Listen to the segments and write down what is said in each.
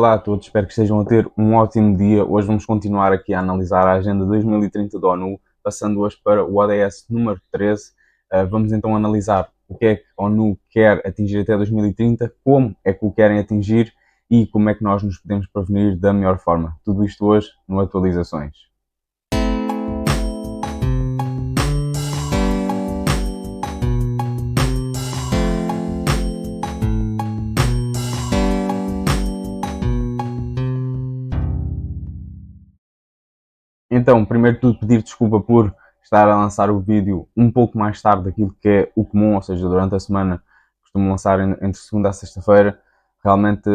Olá a todos, espero que estejam a ter um ótimo dia. Hoje vamos continuar aqui a analisar a Agenda 2030 da ONU, passando hoje para o ODS número 13. Vamos então analisar o que é que a ONU quer atingir até 2030, como é que o querem atingir e como é que nós nos podemos prevenir da melhor forma. Tudo isto hoje no Atualizações. Então, primeiro de tudo, pedir desculpa por estar a lançar o vídeo um pouco mais tarde daquilo que é o comum, ou seja, durante a semana costumo lançar entre segunda a sexta-feira. Realmente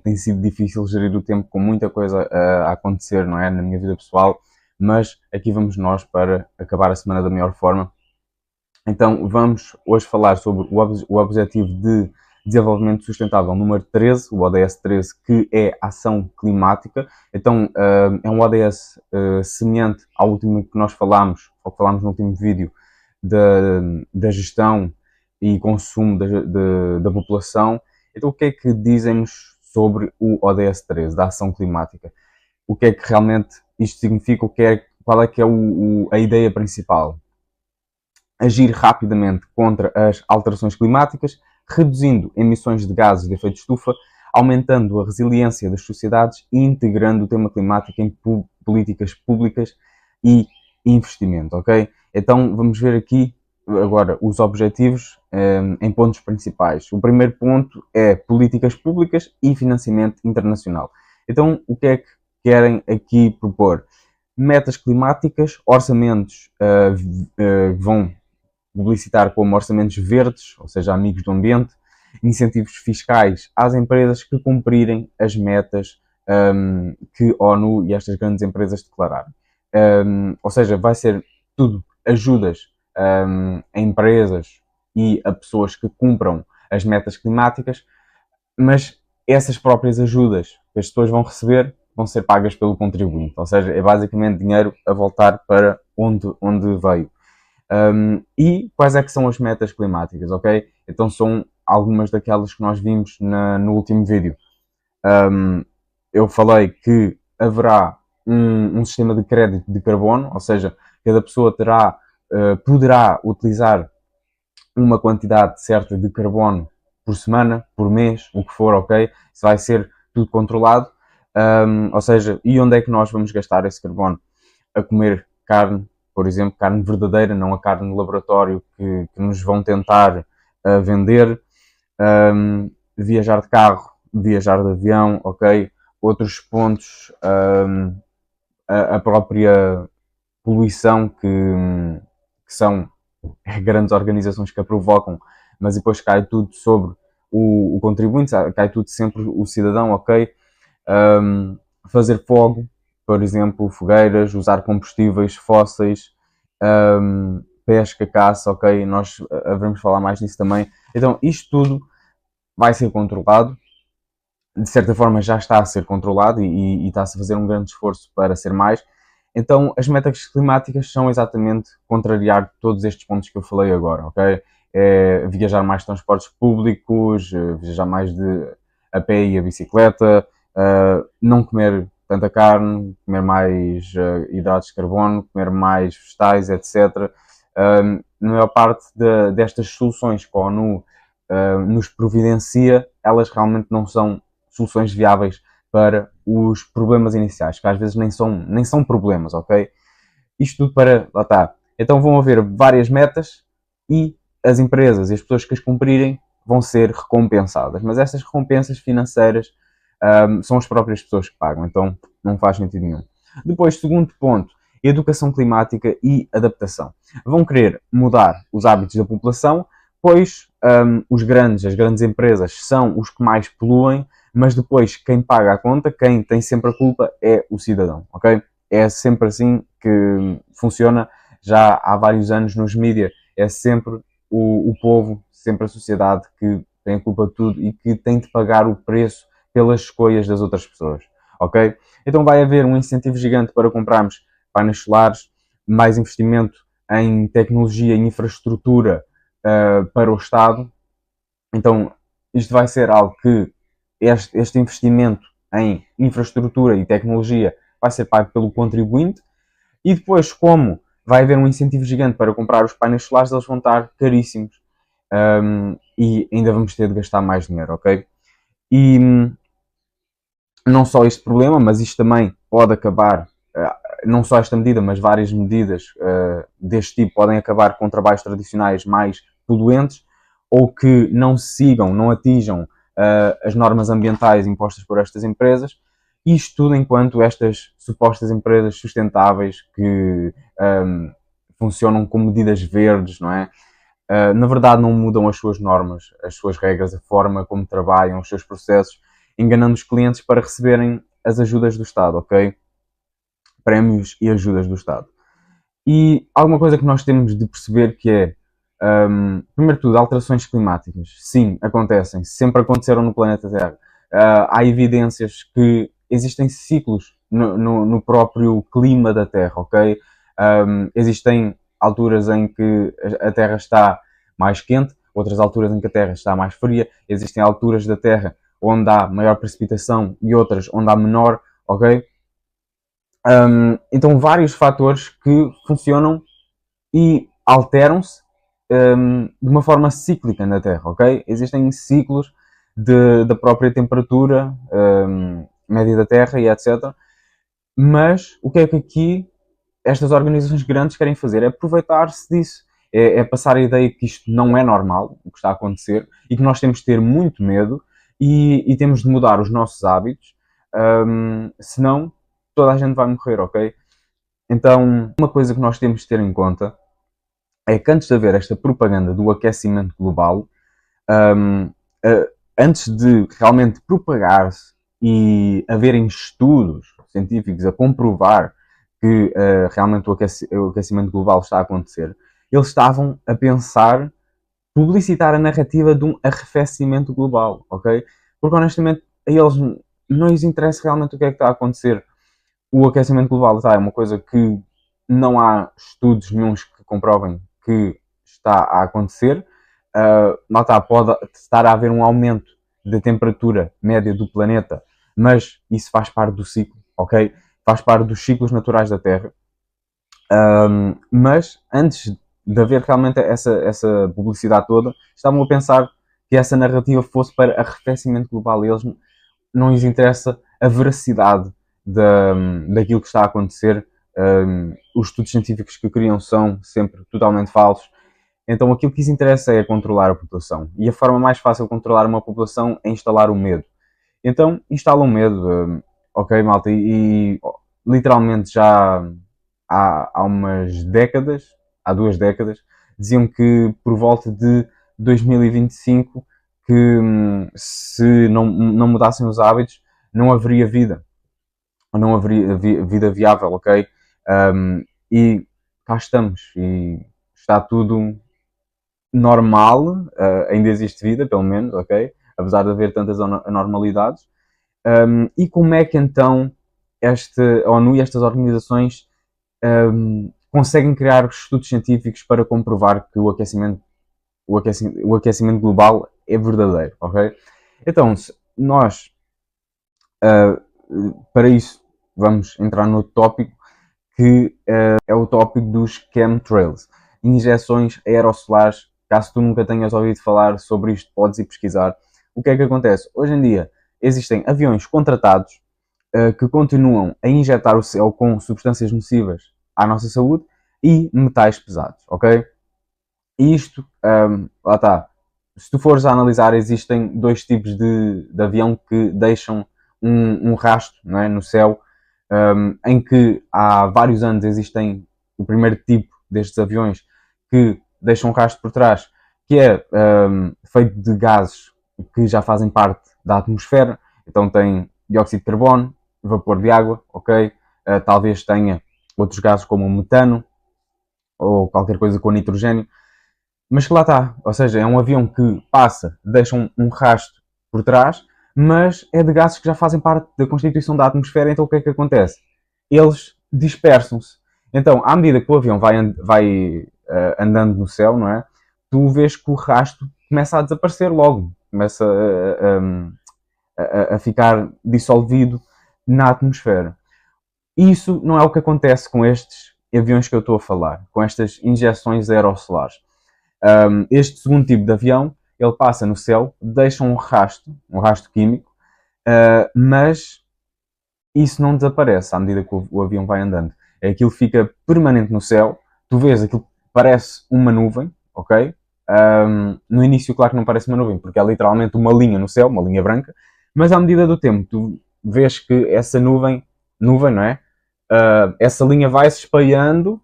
tem sido difícil gerir o tempo com muita coisa a acontecer, não é, na minha vida pessoal, mas aqui vamos nós para acabar a semana da melhor forma. Então, vamos hoje falar sobre o Objetivo de Desenvolvimento Sustentável número 13, o ODS 13, que é Ação Climática. Então, é um ODS semelhante ao último que nós falámos, ou que falámos no último vídeo, da gestão e consumo da população. Então, o que é que dizem-nos sobre o ODS 13, da Ação Climática? O que é que realmente isto significa? Qual é que é a ideia principal? Agir rapidamente contra as alterações climáticas, reduzindo emissões de gases de efeito de estufa, aumentando a resiliência das sociedades e integrando o tema climático em políticas públicas e investimento, ok? Então vamos ver aqui agora os objetivos em pontos principais. O primeiro ponto é políticas públicas e financiamento internacional. Então o que é que querem aqui propor? Metas climáticas, orçamentos vão publicitar como orçamentos verdes, ou seja, amigos do ambiente, incentivos fiscais às empresas que cumprirem as metas que a ONU e estas grandes empresas declararam. Ou seja, vai ser tudo ajudas a empresas e a pessoas que cumpram as metas climáticas, mas essas próprias ajudas que as pessoas vão receber vão ser pagas pelo contribuinte, ou seja, é basicamente dinheiro a voltar para onde veio. E quais é que são as metas climáticas, ok? Então são algumas daquelas que nós vimos no último vídeo. Eu falei que haverá um sistema de crédito de carbono, ou seja, cada pessoa poderá utilizar uma quantidade certa de carbono por semana, por mês, o que for, ok? Isso vai ser tudo controlado. Ou seja, e onde é que nós vamos gastar esse carbono? A comer carne, por exemplo, carne verdadeira, não a carne de laboratório que nos vão tentar vender, viajar de carro, viajar de avião, ok? Outros pontos, a própria poluição que são grandes organizações que a provocam, mas depois cai tudo sobre o contribuinte, cai tudo sempre o cidadão, ok? Fazer fogo, por exemplo, fogueiras, usar combustíveis fósseis, pesca, caça, ok? Nós devemos falar mais nisso também. Então, isto tudo vai ser controlado. De certa forma, já está a ser controlado e está-se a fazer um grande esforço para ser mais. Então, as metas climáticas são exatamente contrariar todos estes pontos que eu falei agora, ok? É viajar mais de transportes públicos, viajar mais a pé e a bicicleta, não comer tanta carne, comer mais hidratos de carbono, comer mais vegetais, etc. Na maior parte destas soluções que a ONU nos providencia, elas realmente não são soluções viáveis para os problemas iniciais, que às vezes nem são problemas, ok? Isto tudo para... Lá está. Então vão haver várias metas e as empresas e as pessoas que as cumprirem vão ser recompensadas. Mas essas recompensas financeiras são as próprias pessoas que pagam, então não faz sentido nenhum. Depois, segundo ponto, educação climática e adaptação. Vão querer mudar os hábitos da população, pois as grandes empresas são os que mais poluem, mas depois quem paga a conta, quem tem sempre a culpa é o cidadão, ok? É sempre assim que funciona, já há vários anos nos mídias, é sempre o povo, sempre a sociedade que tem a culpa de tudo e que tem de pagar o preço pelas escolhas das outras pessoas, ok? Então vai haver um incentivo gigante para comprarmos painéis solares, mais investimento em tecnologia e infraestrutura para o Estado. Então isto vai ser algo que este investimento em infraestrutura e tecnologia vai ser pago pelo contribuinte, e depois, como vai haver um incentivo gigante para comprar os painéis solares, eles vão estar caríssimos, e ainda vamos ter de gastar mais dinheiro, ok? E não só este problema, mas isto também pode acabar, não só esta medida, mas várias medidas deste tipo podem acabar com trabalhos tradicionais mais poluentes, ou que não sigam, não atinjam as normas ambientais impostas por estas empresas. Isto tudo enquanto estas supostas empresas sustentáveis que funcionam com medidas verdes, não é? Na verdade não mudam as suas normas, as suas regras, a forma como trabalham, os seus processos, enganando os clientes para receberem as ajudas do Estado, ok? Prémios e ajudas do Estado. E alguma coisa que nós temos de perceber que é, primeiro de tudo, alterações climáticas. Sim, acontecem, sempre aconteceram no planeta Terra. Há evidências que existem ciclos no próprio clima da Terra, ok? Existem alturas em que a Terra está mais quente, outras alturas em que a Terra está mais fria. Existem alturas da Terra onde há maior precipitação e outras onde há menor, ok? Então, vários fatores que funcionam e alteram-se de uma forma cíclica na Terra, ok? Existem ciclos da própria temperatura média da Terra e etc. Mas o que é que aqui estas organizações grandes querem fazer? É aproveitar-se disso. É passar a ideia que isto não é normal, o que está a acontecer, e que nós temos de ter muito medo e temos de mudar os nossos hábitos, senão toda a gente vai morrer, ok? Então, uma coisa que nós temos de ter em conta é que antes de haver esta propaganda do aquecimento global, antes de realmente propagar-se e haverem estudos científicos a comprovar que realmente o aquecimento global está a acontecer, eles estavam a pensar publicitar a narrativa de um arrefecimento global, ok? Porque honestamente a eles não lhes interessa realmente o que é que está a acontecer. O aquecimento global é uma coisa que não há estudos nenhuns que comprovem que está a acontecer. Pode estar a haver um aumento da temperatura média do planeta, mas isso faz parte do ciclo, ok? Faz parte dos ciclos naturais da Terra. Mas antes de haver realmente essa publicidade toda, estavam a pensar que essa narrativa fosse para arrefecimento global. E eles não lhes interessa a veracidade daquilo que está a acontecer. Os estudos científicos que criam são sempre totalmente falsos. Então aquilo que lhes interessa é controlar a população. E a forma mais fácil de controlar uma população é instalar o medo. Então instalam medo, ok, malta, e literalmente já há umas décadas, há 2 décadas, diziam que por volta de 2025 que se não mudassem os hábitos não haveria vida. Não haveria vida viável, ok? E cá estamos. E está tudo normal. Ainda existe vida, pelo menos, ok? Apesar de haver tantas anormalidades. E como é que então a ONU e estas organizações conseguem criar estudos científicos para comprovar que o aquecimento global é verdadeiro, ok? Então, nós, para isso, vamos entrar no tópico que é o tópico dos chemtrails, injeções aerossolares. Caso tu nunca tenhas ouvido falar sobre isto, podes ir pesquisar. O que é que acontece? Hoje em dia existem aviões contratados que continuam a injetar o céu com substâncias nocivas à nossa saúde e metais pesados, ok? E isto, lá está. Se tu fores a analisar, existem 2 tipos de avião que deixam um rastro, não é, no céu, em que há vários anos existem o primeiro tipo destes aviões que deixam um rastro por trás, que é feito de gases que já fazem parte da atmosfera. Então tem dióxido de carbono, vapor de água, ok? Talvez tenha outros gases como o metano ou qualquer coisa com nitrogênio, mas que lá está. Ou seja, é um avião que passa, deixa um rastro por trás, mas é de gases que já fazem parte da constituição da atmosfera. Então o que é que acontece? Eles dispersam-se. Então, à medida que o avião vai andando no céu, não é? Tu vês que o rastro começa a desaparecer logo. Começa a ficar dissolvido na atmosfera. Isso não é o que acontece com estes aviões que eu estou a falar, com estas injeções aerossolares. Este segundo tipo de avião, ele passa no céu, deixa um rastro químico, mas isso não desaparece à medida que o avião vai andando. Aquilo fica permanente no céu, tu vês aquilo parece uma nuvem, ok? No início, claro que não parece uma nuvem, porque é literalmente uma linha no céu, uma linha branca, mas à medida do tempo, tu vês que essa nuvem, não é? Essa linha vai se espalhando,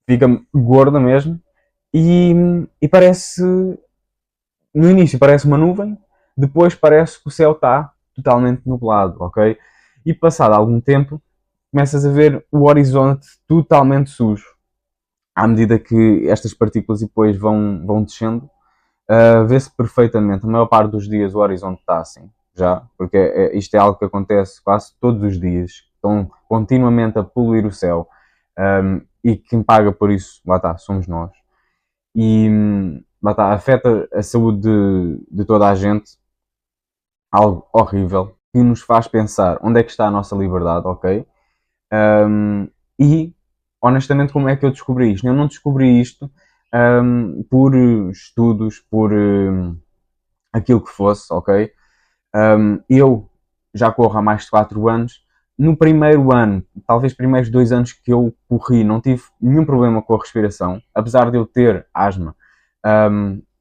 fica gorda mesmo, e parece, no início parece uma nuvem, depois parece que o céu está totalmente nublado, ok? E passado algum tempo, começas a ver o horizonte totalmente sujo. À medida que estas partículas depois vão descendo, vê-se perfeitamente. A maior parte dos dias o horizonte está assim, já, porque isto é algo que acontece quase todos os dias. Estão continuamente a poluir o céu, e quem paga por isso, lá está, somos nós. E lá está, afeta a saúde de toda a gente, algo horrível, que nos faz pensar onde é que está a nossa liberdade, ok? E, honestamente, como é que eu descobri isto? Eu não descobri isto por estudos, por aquilo que fosse, ok? Eu já corro há mais de 4 anos. No primeiro ano, talvez primeiros 2 anos que eu corri, não tive nenhum problema com a respiração, apesar de eu ter asma,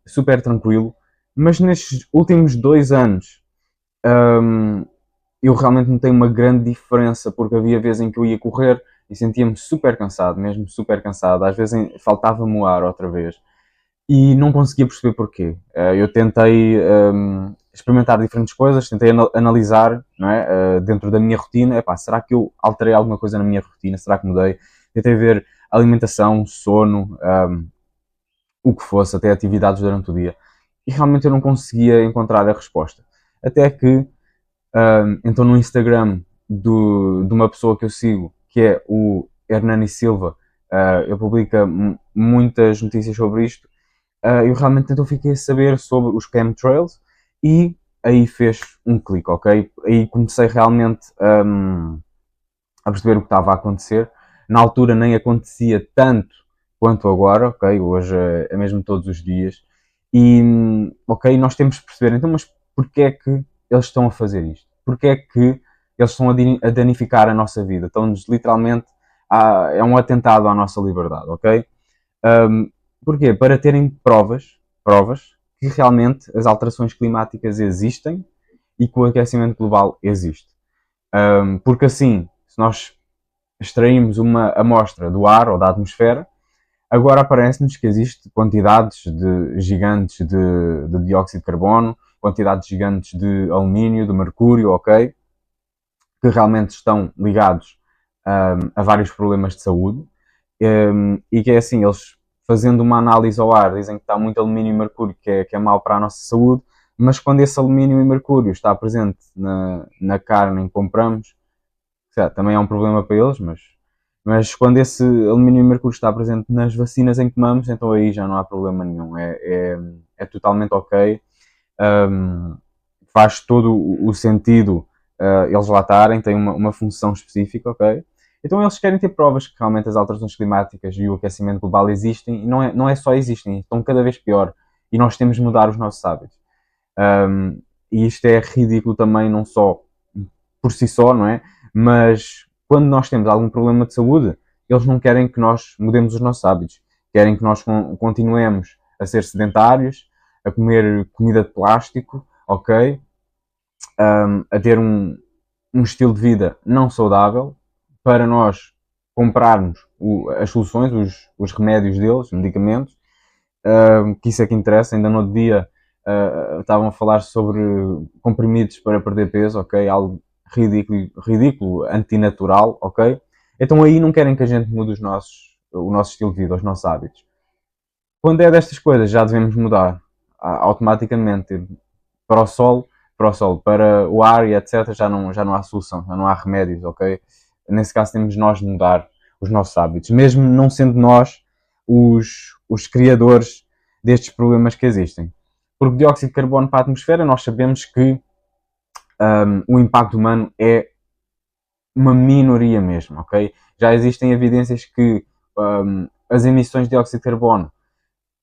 super tranquilo. Mas nestes últimos 2 anos, eu realmente notei uma grande diferença, porque havia vezes em que eu ia correr e sentia-me super cansado, mesmo super cansado. Às vezes faltava-me o ar outra vez e não conseguia perceber porquê. Eu tentei experimentar diferentes coisas, tentei analisar, não é? Dentro da minha rotina. Epá, será que eu alterei alguma coisa na minha rotina? Será que mudei? Tentei ver alimentação, sono, o que fosse, até atividades durante o dia. E realmente eu não conseguia encontrar a resposta. Até que então no Instagram de uma pessoa que eu sigo, que é o Hernani Silva, ele publica muitas notícias sobre isto. Eu realmente então fiquei a saber sobre os chemtrails e aí fez um clique, ok? Aí comecei realmente a perceber o que estava a acontecer. Na altura nem acontecia tanto quanto agora, ok? Hoje é mesmo todos os dias. E, ok, nós temos que perceber, então, mas porquê é que eles estão a fazer isto? Porquê é que eles estão a danificar a nossa vida? Estão-nos literalmente, é um atentado à nossa liberdade, ok? Porquê? Para terem provas que realmente as alterações climáticas existem e que o aquecimento global existe. Porque assim, se nós extraímos uma amostra do ar ou da atmosfera, agora parece-nos que existe quantidades gigantes de dióxido de carbono, quantidades gigantes de alumínio, de mercúrio, ok? Que realmente estão ligados a vários problemas de saúde. E que é assim, eles fazendo uma análise ao ar dizem que está muito alumínio e mercúrio, que é mau para a nossa saúde, mas quando esse alumínio e mercúrio está presente na carne em que compramos, também é um problema para eles, mas quando esse alumínio e mercúrio está presente nas vacinas em que tomamos, então aí já não há problema nenhum. É totalmente ok. Faz todo o sentido eles lá estarem, têm uma função específica, ok? Então eles querem ter provas que realmente as alterações climáticas e o aquecimento global existem, e não é só existem, estão cada vez pior. E nós temos de mudar os nossos hábitos. E isto é ridículo também, não só por si só, não é? Mas quando nós temos algum problema de saúde, eles não querem que nós mudemos os nossos hábitos. Querem que nós continuemos a ser sedentários, a comer comida de plástico, ok? A ter um estilo de vida não saudável, para nós comprarmos as soluções, os remédios deles, medicamentos, que isso é que interessa. Ainda no outro dia estavam a falar sobre comprimidos para perder peso, ok? Algo ridículo, antinatural, ok? Então aí não querem que a gente mude o nosso estilo de vida, os nossos hábitos. Quando é destas coisas, já devemos mudar automaticamente para o sol, para o ar e etc. Já não há solução, já não há remédios, ok? Nesse caso temos nós de mudar os nossos hábitos, mesmo não sendo nós os criadores destes problemas que existem. Porque dióxido de carbono para a atmosfera, nós sabemos que o impacto humano é uma minoria mesmo, ok? Já existem evidências que as emissões de dióxido de carbono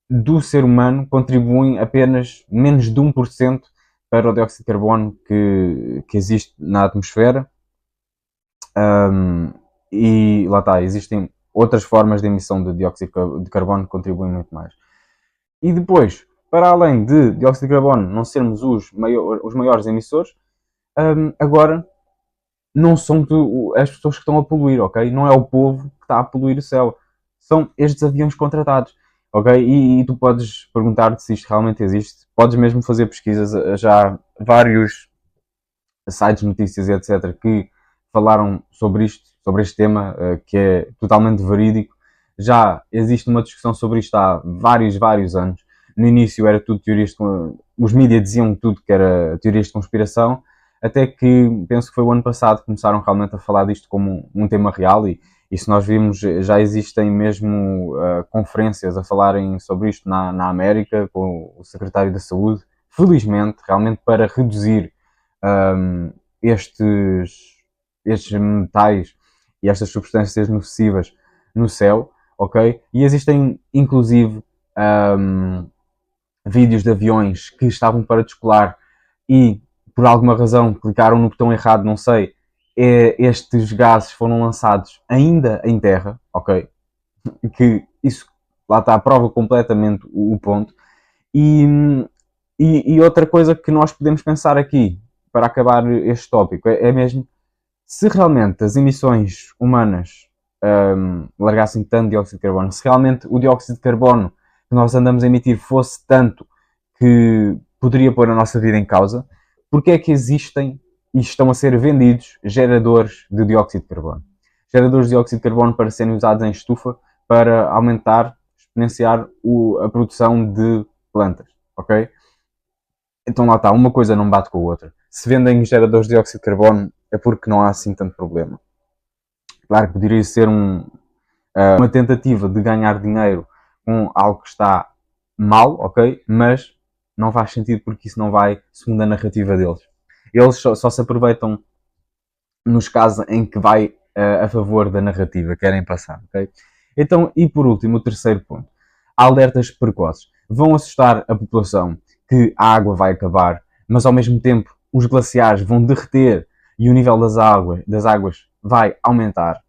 do ser humano contribuem apenas menos de 1% para o dióxido de carbono que existe na atmosfera. E lá está, existem outras formas de emissão de dióxido de carbono que contribuem muito mais. E depois, para além de dióxido de carbono não sermos os maiores emissores, agora não são as pessoas que estão a poluir, ok? Não é o povo que está a poluir o céu. São estes aviões contratados, ok? E tu podes perguntar-te se isto realmente existe. Podes mesmo fazer pesquisas. Já vários sites de notícias e etc. que falaram sobre isto, sobre este tema, que é totalmente verídico. Já existe uma discussão sobre isto há vários anos. No início era tudo teorias de... Os mídias diziam tudo que era teorias de conspiração, até que, penso que foi o ano passado, começaram realmente a falar disto como um tema real e se nós vimos, já existem mesmo conferências a falarem sobre isto na América, com o secretário da Saúde, felizmente, realmente para reduzir estes metais e estas substâncias nocivas no céu, ok? E existem, inclusive, vídeos de aviões que estavam para descolar e, por alguma razão, clicaram no botão errado, não sei, estes gases foram lançados ainda em terra, ok? Que isso, lá está, prova completamente o ponto. E outra coisa que nós podemos pensar aqui, para acabar este tópico, é mesmo se realmente as emissões humanas largassem tanto dióxido de carbono, se realmente o dióxido de carbono que nós andamos a emitir fosse tanto que poderia pôr a nossa vida em causa, porque é que existem e estão a ser vendidos geradores de dióxido de carbono? Geradores de dióxido de carbono para serem usados em estufa para aumentar, exponenciar a produção de plantas, ok? Então lá está, uma coisa não bate com a outra. Se vendem geradores de dióxido de carbono é porque não há assim tanto problema. Claro que poderia ser uma tentativa de ganhar dinheiro com algo que está mal, ok? Mas não faz sentido porque isso não vai segundo a narrativa deles. Eles só se aproveitam nos casos em que vai a favor da narrativa que querem passar, ok? Então, e por último, o terceiro ponto. Alertas precoces. Vão assustar a população que a água vai acabar, mas ao mesmo tempo os glaciares vão derreter e o nível das águas vai aumentar.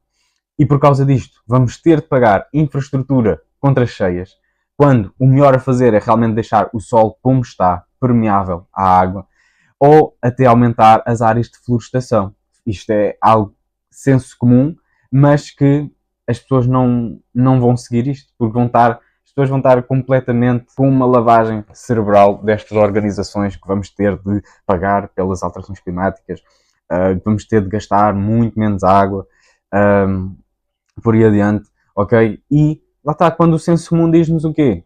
E por causa disto, vamos ter de pagar infraestrutura contra cheias, quando o melhor a fazer é realmente deixar o solo como está, permeável à água, ou até aumentar as áreas de florestação. Isto é algo senso comum, mas que as pessoas não vão seguir isto, porque as pessoas vão estar completamente com uma lavagem cerebral destas organizações que vamos ter de pagar pelas alterações climáticas, vamos ter de gastar muito menos água, por aí adiante, ok? E lá está, quando o senso comum diz-nos o quê?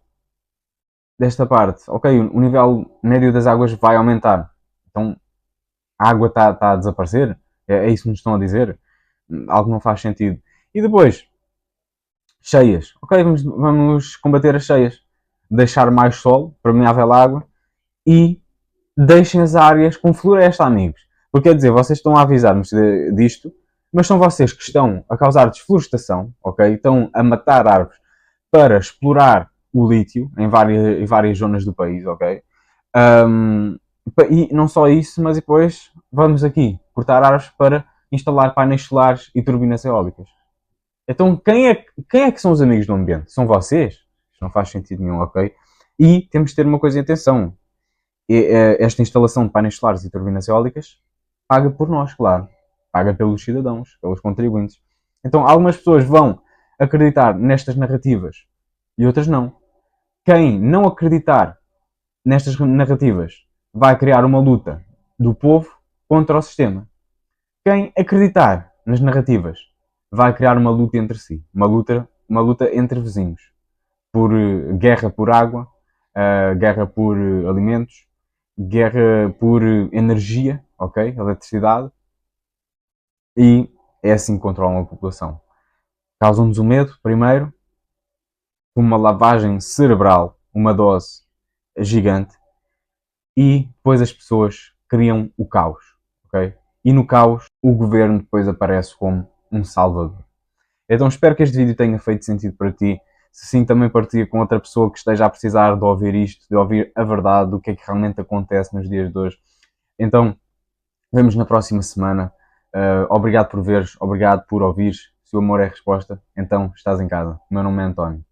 Desta parte, ok, o nível médio das águas vai aumentar, então a água está a desaparecer? É isso que nos estão a dizer? Algo não faz sentido. E depois, cheias. Ok, vamos combater as cheias. Deixar mais sol, permeável água e deixem as áreas com floresta, amigos. Porque quer dizer, vocês estão a avisar-nos disto, mas são vocês que estão a causar desflorestação, ok? Estão a matar árvores para explorar o lítio em várias zonas do país, ok? E não só isso, mas depois vamos aqui cortar árvores para instalar painéis solares e turbinas eólicas. Então quem é que são os amigos do ambiente? São vocês? Isto não faz sentido nenhum, ok? E temos de ter uma coisa em atenção. Esta instalação de painéis solares e turbinas eólicas paga por nós, claro. Paga pelos cidadãos, pelos contribuintes. Então algumas pessoas vão acreditar nestas narrativas e outras não. Quem não acreditar nestas narrativas vai criar uma luta do povo contra o sistema. Quem acreditar nas narrativas vai criar uma luta entre si, uma luta entre vizinhos, por guerra por água, guerra por alimentos, guerra por energia, ok, eletricidade, e é assim que controlam a população. Causam-nos o medo, primeiro, com uma lavagem cerebral, uma dose gigante, e depois as pessoas criam o caos. ok? E no caos, o governo depois aparece como um salvador. Então espero que este vídeo tenha feito sentido para ti. Se sim, também partilha com outra pessoa que esteja a precisar de ouvir isto, de ouvir a verdade, do que é que realmente acontece nos dias de hoje. Então, vemos na próxima semana. Obrigado por veres, obrigado por ouvires. Se o amor é a resposta, então estás em casa. O meu nome é António.